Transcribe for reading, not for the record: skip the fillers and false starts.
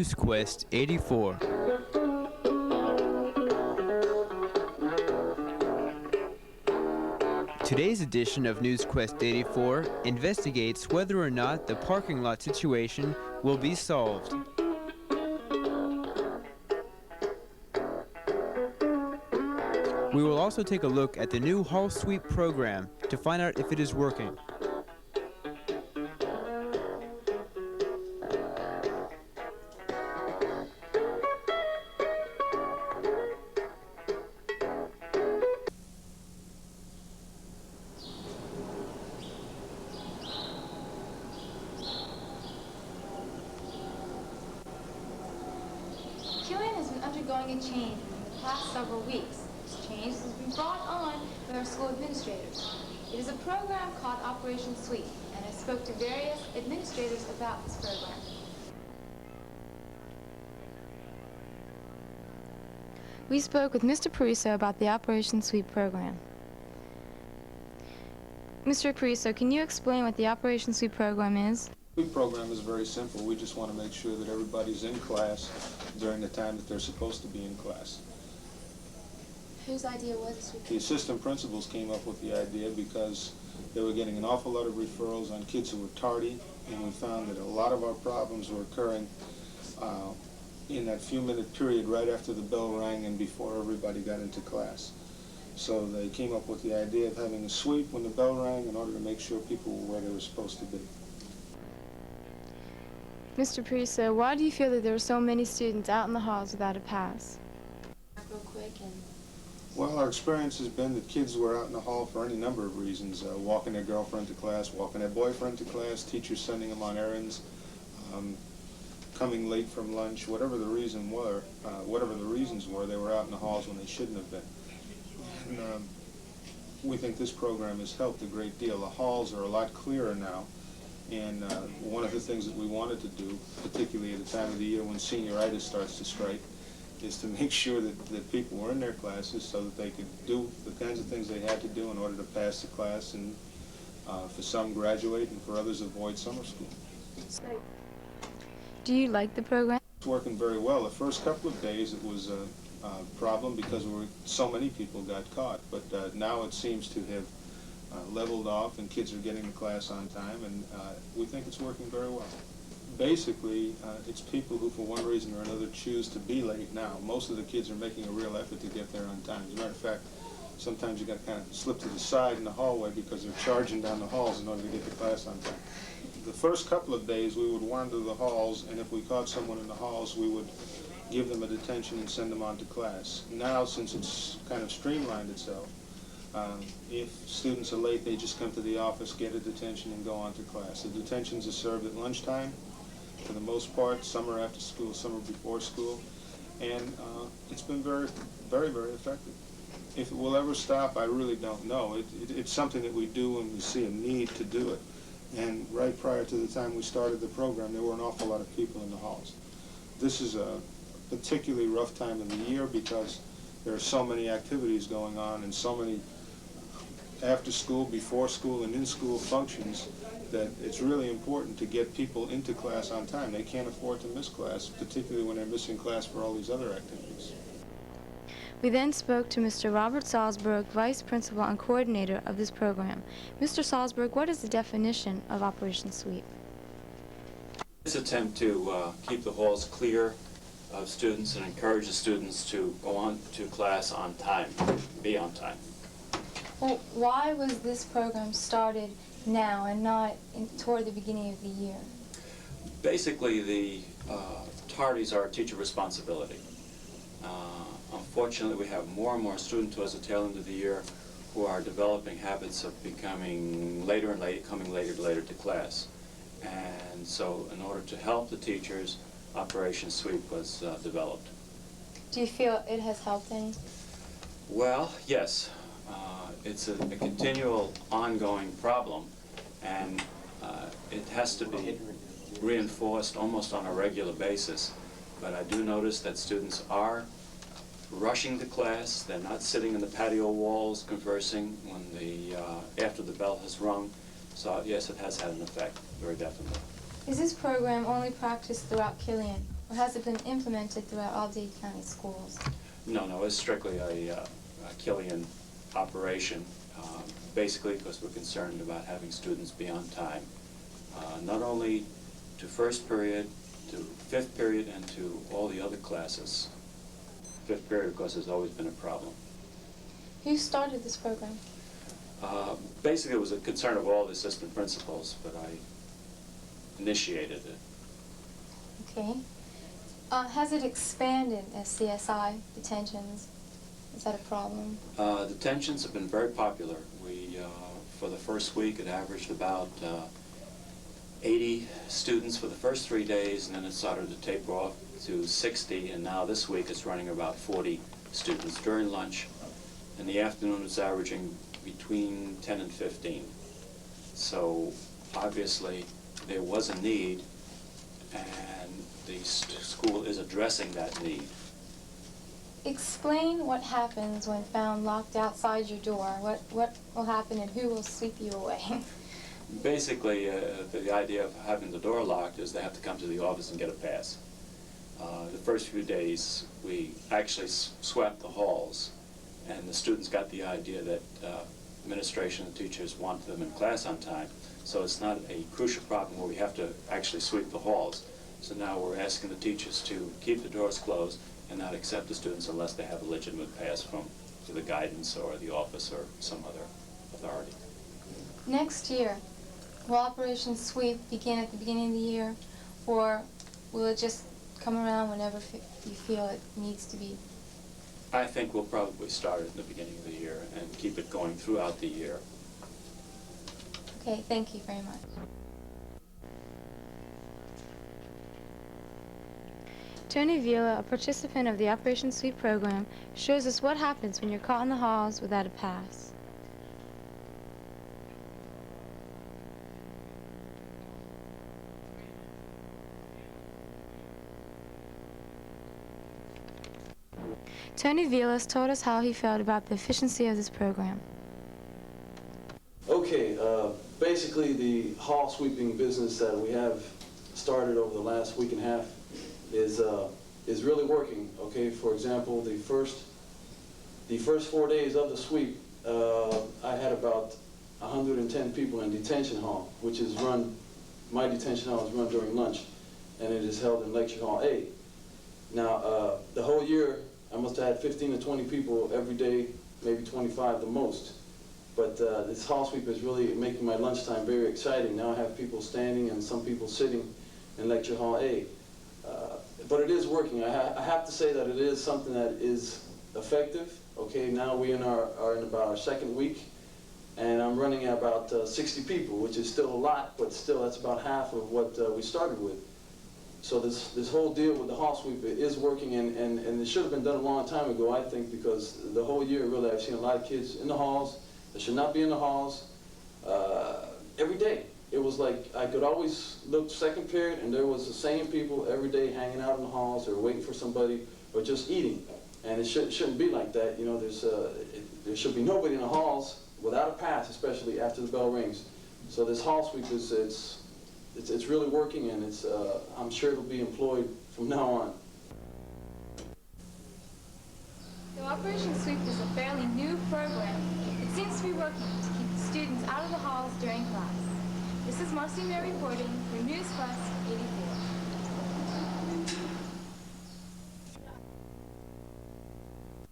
News Quest 84. Today's edition of News Quest 84 investigates whether or not the parking lot situation will be solved. We will also take a look at the new hall sweep program to find out if it is working. Killian has been undergoing a change in the past several weeks. This change has been brought on by our school administrators. It is a program called Operation Sweep, and I spoke to various administrators about this program. We spoke with Mr. Pariso about the Operation Sweep program. Mr. Pariso, can you explain what the Operation Sweep program is? The sweep program is very simple. We just want to make sure that everybody's in class during the time that they're supposed to be in class. Whose idea was this? The assistant principals came up with the idea because they were getting an awful lot of referrals on kids who were tardy, and we found that a lot of our problems were occurring in that few-minute period right after the bell rang and before everybody got into class. So they came up with the idea of having a sweep when the bell rang in order to make sure people were where they were supposed to be. Mr. Pariso, why do you feel that there are so many students out in the halls without a pass? Real quick and... Well, our experience has been that kids were out in the hall for any number of reasons, walking their girlfriend to class, walking their boyfriend to class, teachers sending them on errands, coming late from lunch, whatever the reasons were, they were out in the halls when they shouldn't have been. And we think this program has helped a great deal. The halls are a lot clearer now, and one of the things that we wanted to do, particularly at the time of the year when senioritis starts to strike, is to make sure that people were in their classes so that they could do the kinds of things they had to do in order to pass the class and for some graduate and for others avoid summer school. Do you like the program? It's working very well. The first couple of days it was a problem because so many people got caught, but now it seems to have leveled off and kids are getting to class on time, and we think it's working very well. Basically, it's people who, for one reason or another, choose to be late now. Most of the kids are making a real effort to get there on time. As a matter of fact, sometimes you got to kind of slip to the side in the hallway because they're charging down the halls in order to get to class on time. The first couple of days, we would wander the halls, and if we caught someone in the halls, we would give them a detention and send them on to class. Now, since it's kind of streamlined itself, if students are late, they just come to the office, get a detention, and go on to class. The detentions are served at lunchtime, for the most part. Some are after school, some are before school, and it's been very, very, very effective. If it will ever stop, I really don't know. It's something that we do when we see a need to do it. And right prior to the time we started the program, there were an awful lot of people in the halls. This is a particularly rough time of the year because there are so many activities going on and so many after school, before school, and in school functions that it's really important to get people into class on time. They can't afford to miss class, particularly when they're missing class for all these other activities. We then spoke to Mr. Robert Salzberg, Vice Principal and Coordinator of this program. Mr. Salzberg, what is the definition of Operation Sweep? This attempt to keep the halls clear of students and encourage the students to go on to class on time, be on time. Well, why was this program started now and not toward the beginning of the year? Basically, the tardies are a teacher responsibility. Unfortunately, we have more and more students towards the tail end of the year who are developing habits of becoming later and later, coming later and later to class. And so in order to help the teachers, Operation Sweep was developed. Do you feel it has helped any? Well, yes. It's a continual, ongoing problem, and it has to be reinforced almost on a regular basis. But I do notice that students are rushing to class. They're not sitting in the patio walls conversing when after the bell has rung. So yes, it has had an effect, very definitely. Is this program only practiced throughout Killian, or has it been implemented throughout all Dade County schools? No, it's strictly a Killian operation, basically because we're concerned about having students be on time, not only to first period, to fifth period, and to all the other classes. Fifth period, of course, has always been a problem. Who started this program? Basically, it was a concern of all the assistant principals, but I initiated it. Okay. Has it expanded as CSI detentions? Is that a problem? Detentions have been very popular. We, for the first week, it averaged about 80 students for the first 3 days, and then it started to taper off to 60, and now this week it's running about 40 students during lunch. In the afternoon, it's averaging between 10 and 15. So obviously, there was a need, and the school is addressing that need. Explain what happens when found locked outside your door. What will happen and who will sweep you away? Basically, the idea of having the door locked is they have to come to the office and get a pass. The first few days, we actually swept the halls, and the students got the idea that administration and teachers want them in class on time. So it's not a crucial problem where we have to actually sweep the halls. So now we're asking the teachers to keep the doors closed and not accept the students unless they have a legitimate pass from the guidance or the office or some other authority. Next year, will Operation Sweep begin at the beginning of the year, or will it just come around whenever you feel it needs to be? I think we'll probably start at the beginning of the year and keep it going throughout the year. Okay, thank you very much. Tony Vila, a participant of the Operation Sweep program, shows us what happens when you're caught in the halls without a pass. Tony Vilas told us how he felt about the efficiency of this program. Okay, basically the hall sweeping business that we have started over the last week and a half is really working. Okay, for example, the first 4 days of the sweep, I had about 110 people in detention hall, which is run, my detention hall is run during lunch, and it is held in Lecture Hall A. Now, the whole year, I must have had 15 to 20 people every day, maybe 25 the most. But this hall sweep is really making my lunchtime very exciting. Now I have people standing and some people sitting in Lecture Hall A. But it is working. I have to say that it is something that is effective. Okay, now we are in about our second week, and I'm running at about 60 people, which is still a lot, but still that's about half of what we started with. So this whole deal with the hall sweep is working, and it should have been done a long time ago, I think, because the whole year, really, I've seen a lot of kids in the halls that should not be in the halls every day. It was like I could always look second period, and there was the same people every day hanging out in the halls or waiting for somebody or just eating. And it shouldn't be like that. You know, there should be nobody in the halls without a pass, especially after the bell rings. So this hall sweep it's really working, and I'm sure it'll be employed from now on. The Operation Sweep is a fairly new program. It seems to be working to keep the students out of the halls during class. This is Marcy May reporting for News Quest 80.